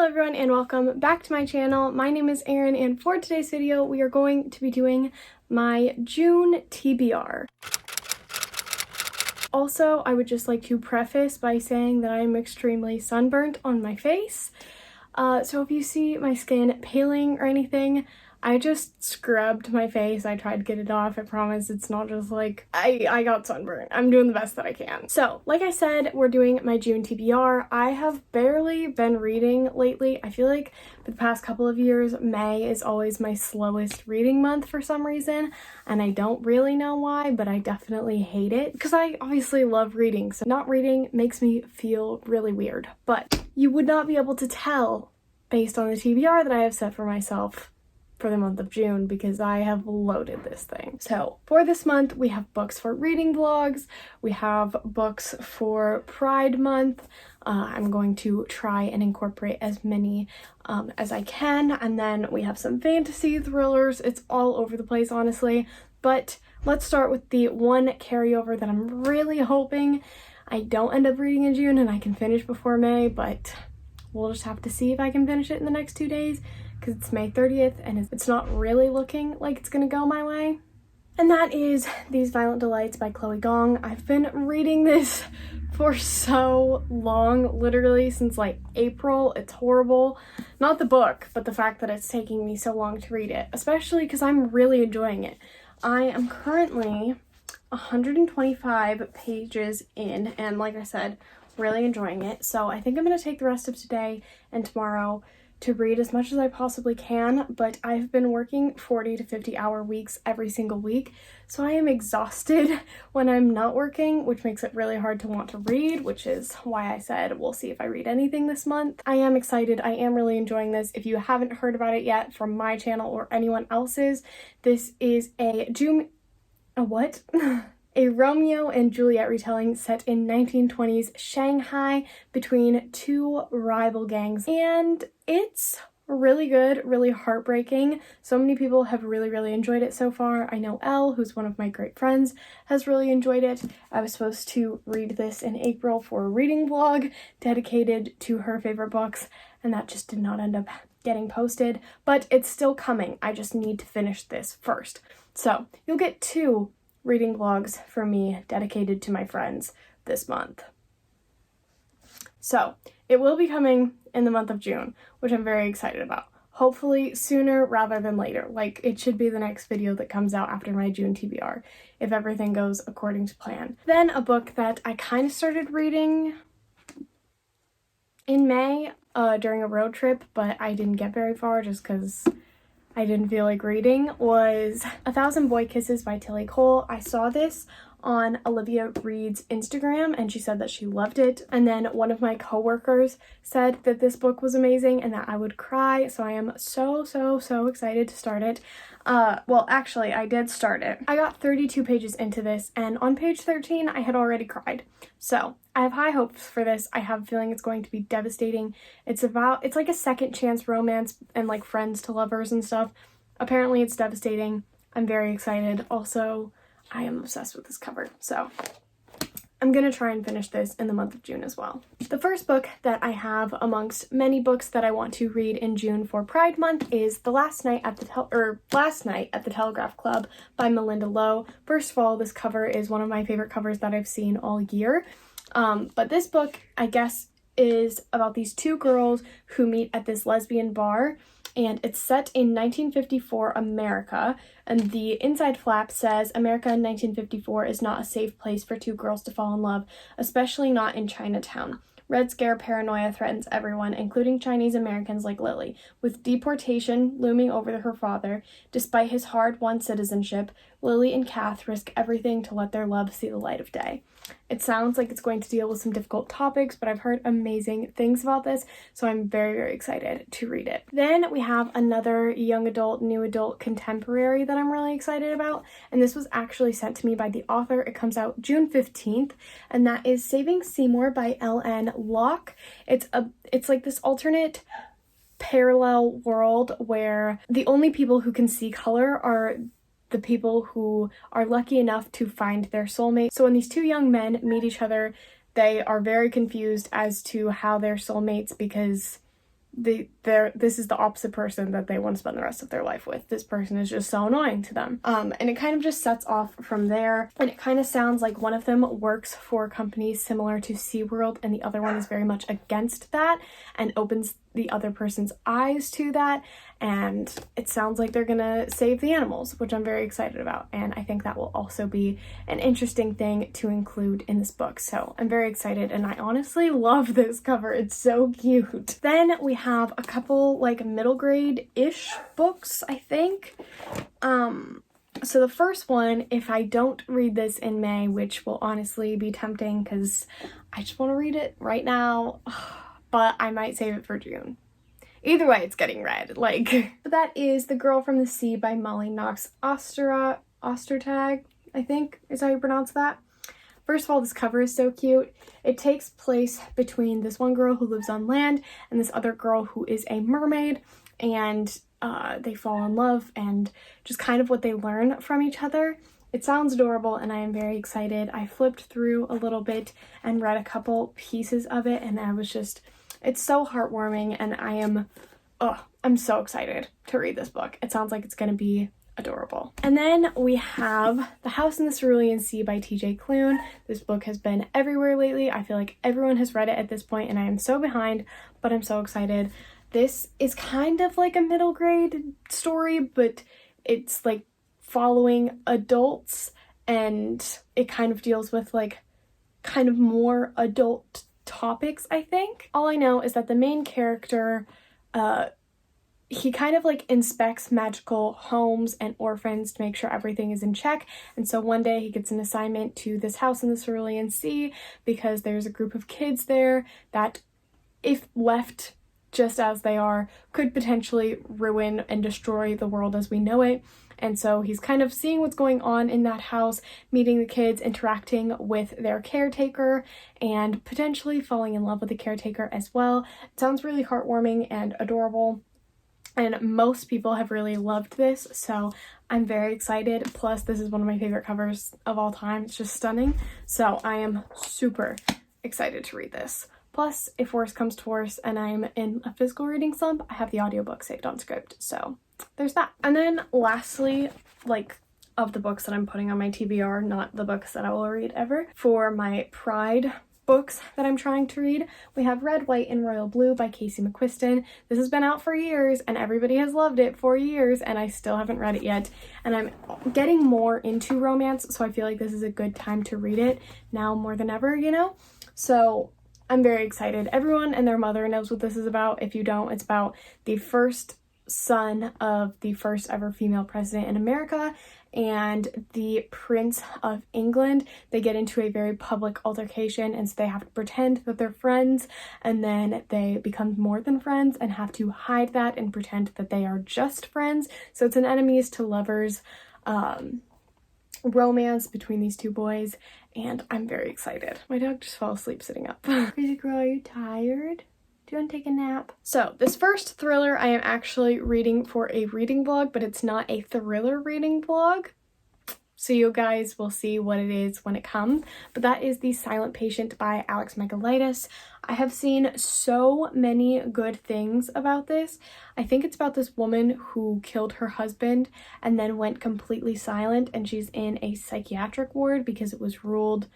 Hello everyone and welcome back to my channel. My name is Erin and for today's video we are going to be doing my June TBR. Also, I would just like to preface by saying that I am extremely sunburnt on my face. So if you see my skin paling or anything, I just scrubbed my face. I tried to get it off. I promise it's not just like I got sunburned. I'm doing the best that I can. So, like I said, we're doing my June TBR. I have barely been reading lately. I feel like for the past couple of years, May is always my slowest reading month for some reason, and I don't really know why, but I definitely hate it because I obviously love reading. So not reading makes me feel really weird, but you would not be able to tell based on the TBR that I have set for myself for the month of June because I have loaded this thing. So for this month, we have books for reading vlogs, we have books for Pride Month. I'm going to try and incorporate as many as I can, and then we have some fantasy thrillers. It's all over the place, honestly, but let's start with the one carryover that I'm really hoping I don't end up reading in June and I can finish before May, but we'll just have to see if I can finish it in the next 2 days because it's May 30th and it's not really looking like it's gonna go my way. And that is These Violent Delights by Gong. I've been reading this for so long, literally since like April. It's horrible. Not the book, but the fact that it's taking me so long to read it, especially because I'm really enjoying it. I am currently 125 pages in, and like I said, really enjoying it. So I think I'm going to take the rest of today and tomorrow to read as much as I possibly can, but I've been working 40 to 50 hour weeks every single week, so I am exhausted when I'm not working, which makes it really hard to want to read, which is why I said we'll see if I read anything this month. I am excited. I am really enjoying this. If you haven't heard about it yet from my channel or anyone else's, this is a a Romeo and Juliet retelling set in 1920s Shanghai between two rival gangs, and it's really good, really heartbreaking. So many people have really enjoyed it so far. I know Elle, who's one of my great friends, has really enjoyed it. I was supposed to read this in April for a reading vlog dedicated to her favorite books, and that just did not end up getting posted, but it's still coming. I just need to finish this first. So you'll get 2 reading vlogs from me dedicated to my friends this month. So it will be coming in the month of June, which I'm very excited about. Hopefully sooner rather than later. Like, it should be the next video that comes out after my June TBR, if everything goes according to plan. Then a book that I kind of started reading in May during a road trip, but I didn't get very far just because I didn't feel like reading, was 1,000 Boy Kisses by Tilly Cole. I saw this on Olivia Reed's Instagram and she said that she loved it, and then one of my coworkers said that this book was amazing and that I would cry, so I am so excited to start it. Well, actually, I did start it. I got 32 pages into this, and on page 13 I had already cried. So I have high hopes for this. I have a feeling it's going to be devastating. It's like a second chance romance and like friends to lovers and stuff. Apparently it's devastating. I'm very excited. Also, I am obsessed with this cover, so I'm gonna try and finish this in the month of June as well. The first book that I have amongst many books that I want to read in June for Pride Month is Last Night at the Telegraph Club by Melinda Lowe. First of all, this cover is one of my favorite covers that I've seen all year. But this book, I guess, is about these 2 girls who meet at this lesbian bar, and it's set in 1954 America, and the inside flap says, "America in 1954 is not a safe place for 2 girls to fall in love, especially not in Chinatown. Red Scare paranoia threatens everyone, including Chinese Americans like Lily, with deportation looming over her father. Despite his hard-won citizenship, Lily and Kath risk everything to let their love see the light of day." It sounds like it's going to deal with some difficult topics, but I've heard amazing things about this, so I'm very excited to read it. Then we have another young adult, new adult contemporary that I'm really excited about, and this was actually sent to me by the author. It comes out June 15th, and that is Saving Seymour by L.N. Locke. It's like this alternate parallel world where the only people who can see color are the people who are lucky enough to find their soulmate. So when these 2 young men meet each other, they are very confused as to how they're soulmates because this is the opposite person that they want to spend the rest of their life with. This person is just so annoying to them. And it kind of just sets off from there, and it kind of sounds like one of them works for companies similar to SeaWorld and the other one is very much against that and opens the other person's eyes to that, and it sounds like they're gonna save the animals, which I'm very excited about, and I think that will also be an interesting thing to include in this book. So I'm very excited, and I honestly love this cover. It's so cute. Then we have a couple like middle grade-ish books, I think. So the first one, if I don't read this in May, which will honestly be tempting because I just want to read it right now, but I might save it for June. Either way, it's getting read. Like, that is The Girl from the Sea by Molly Knox. Ostertag, I think is how you pronounce that. First of all, this cover is so cute. It takes place between this one girl who lives on land and this other girl who is a mermaid, and they fall in love and just kind of what they learn from each other. It sounds adorable and I am very excited. I flipped through a little bit and read a couple pieces of it, and I was just, it's so heartwarming, and I'm so excited to read this book. It sounds like it's going to be adorable. And then we have The House in the Cerulean Sea by TJ Cloon. This book has been everywhere lately. I feel like everyone has read it at this point and I am so behind, but I'm so excited. This is kind of like a middle grade story, but it's like following adults, and it kind of deals with like kind of more adult topics, I think. All I know is that the main character, he kind of like inspects magical homes and orphans to make sure everything is in check. And so one day he gets an assignment to this house in the Cerulean Sea because there's a group of kids there that, if left just as they are, could potentially ruin and destroy the world as we know it. And so he's kind of seeing what's going on in that house, meeting the kids, interacting with their caretaker, and potentially falling in love with the caretaker as well. It sounds really heartwarming and adorable, and most people have really loved this, so I'm very excited. Plus, this is one of my favorite covers of all time. It's just stunning, so I am super excited to read this. Plus, if worse comes to worse and I'm in a physical reading slump, I have the audiobook saved on Script, so there's that. And then lastly, like, of the books that I'm putting on my TBR, not the books that I will read ever, for my Pride books that I'm trying to read, we have Red, White, and Royal Blue by Casey Mcquiston. This has been out for years and everybody has loved it for years, and I still haven't read it yet, and I'm getting more into romance, so I feel like this is a good time to read it now more than ever, you know? So I'm very excited. Everyone and their mother knows what this is about. If you don't, it's about the first son of the first ever female president in America and the Prince of England. They get into a very public altercation, and so they have to pretend that they're friends, and then they become more than friends and have to hide that and pretend that they are just friends. So it's an enemies to lovers romance between these two boys, and I'm very excited. My dog just fell asleep sitting up. Crazy girl, are you tired? Do you want to take a nap? So this first thriller I am actually reading for a reading vlog, but it's not a thriller reading vlog, so you guys will see what it is when it comes. But that is The Silent Patient by Micheleitis. I have seen so many good things about this. I think it's about this woman who killed her husband and then went completely silent, and she's in a psychiatric ward because it was ruled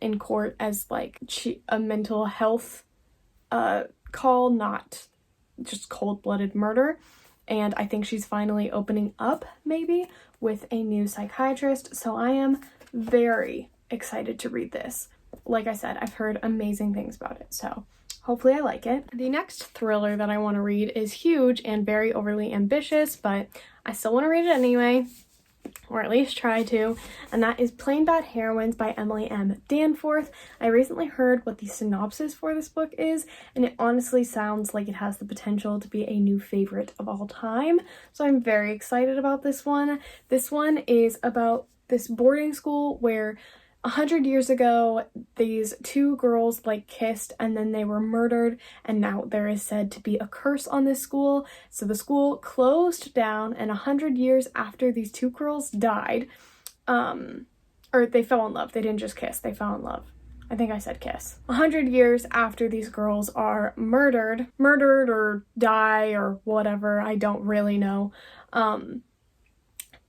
in court as like a mental health call, not just cold-blooded murder. And I think she's finally opening up, maybe, with a new psychiatrist. So I am very excited to read this. Like I said, I've heard amazing things about it, so hopefully I like it. The next thriller that I want to read is huge and very overly ambitious, but I still want to read it anyway, or at least try to, and that is Plain Bad Heroines by Emily M. Danforth. I recently heard what the synopsis for this book is, and it honestly sounds like it has the potential to be a new favorite of all time, so I'm very excited about this one. This one is about this boarding school where 100 years ago, these two girls like kissed and then they were murdered, and now there is said to be a curse on this school. So the school closed down, and 100 years after these two girls died, or they fell in love. They didn't just kiss, they fell in love. I think I said kiss. 100 years after these girls are murdered or die or whatever, I don't really know,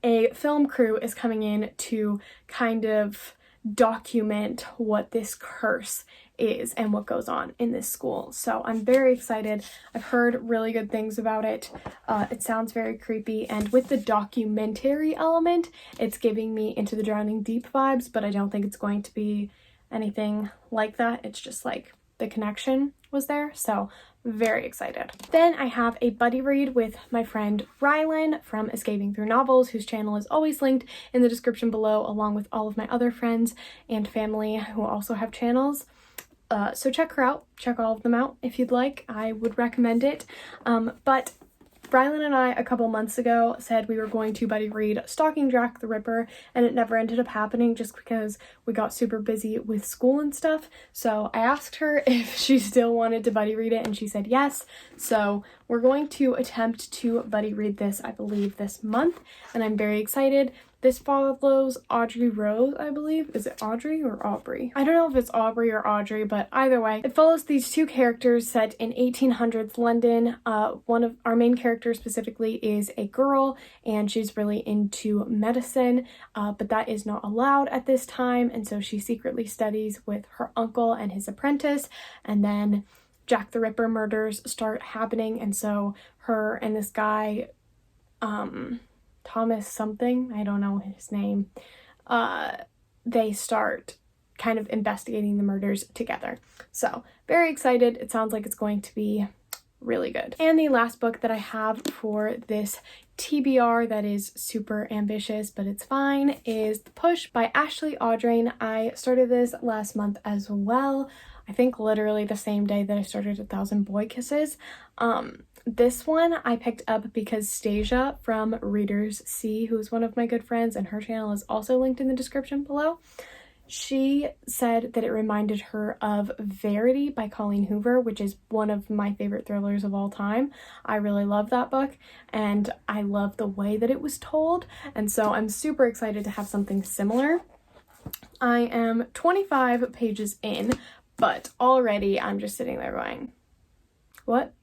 a film crew is coming in to kind of document what this curse is and what goes on in this school. So I'm very excited. I've heard really good things about it. It sounds very creepy, and with the documentary element, it's giving me Into the Drowning Deep vibes, but I don't think it's going to be anything like that. It's just like the connection was there, so very excited. Then I have a buddy read with my friend Rylan from Escaping Through Novels, whose channel is always linked in the description below, along with all of my other friends and family who also have channels. So check her out, check all of them out if you'd like. I would recommend it. But Rylan and I, a couple months ago, said we were going to buddy read Stalking Jack the Ripper, and it never ended up happening just because we got super busy with school and stuff. So I asked her if she still wanted to buddy read it, and she said yes. So we're going to attempt to buddy read this, I believe, this month, and I'm very excited. This follows Audrey Rose, I believe. Is it Audrey or Aubrey? I don't know if it's Aubrey or Audrey, but either way, it follows these two characters set in 1800s London. One of our main characters specifically is a girl, and she's really into medicine, but that is not allowed at this time, and so she secretly studies with her uncle and his apprentice, and then Jack the Ripper murders start happening, and so her and this guy, Thomas something, I don't know his name, they start kind of investigating the murders together. So very excited. It sounds like it's going to be really good. And the last book that I have for this TBR that is super ambitious, but it's fine, is The Push by Ashley Audrain. I started this last month as well. I think literally the same day that I started 1,000 Boy Kisses. This one I picked up because Stasia from Readers C, who is one of my good friends, and her channel is also linked in the description below, she said that it reminded her of Verity by Colleen Hoover, which is one of my favorite thrillers of all time. I really love that book, and I love the way that it was told, and so I'm super excited to have something similar. I am 25 pages in, but already I'm just sitting there going, what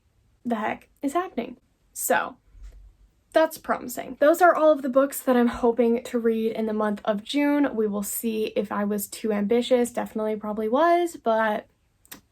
the heck is happening? So that's promising. Those are all of the books that I'm hoping to read in the month of June. We will see if I was too ambitious. Definitely probably was, but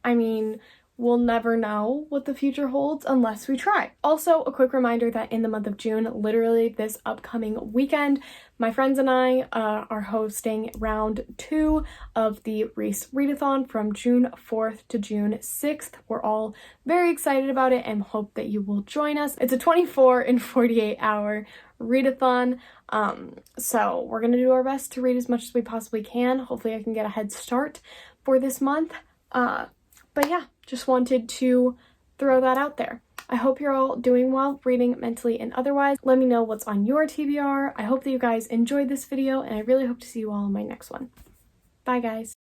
I mean, we'll never know what the future holds unless we try. Also, a quick reminder that in the month of June, literally this upcoming weekend, my friends and I are hosting round 2 of the Reese Readathon from June 4th to June 6th. We're all very excited about it and hope that you will join us. It's a 24 and 48 hour readathon. So we're gonna do our best to read as much as we possibly can. Hopefully I can get a head start for this month. But yeah, just wanted to throw that out there. I hope you're all doing well, reading, mentally, and otherwise. Let me know what's on your TBR. I hope that you guys enjoyed this video, and I really hope to see you all in my next one. Bye, guys.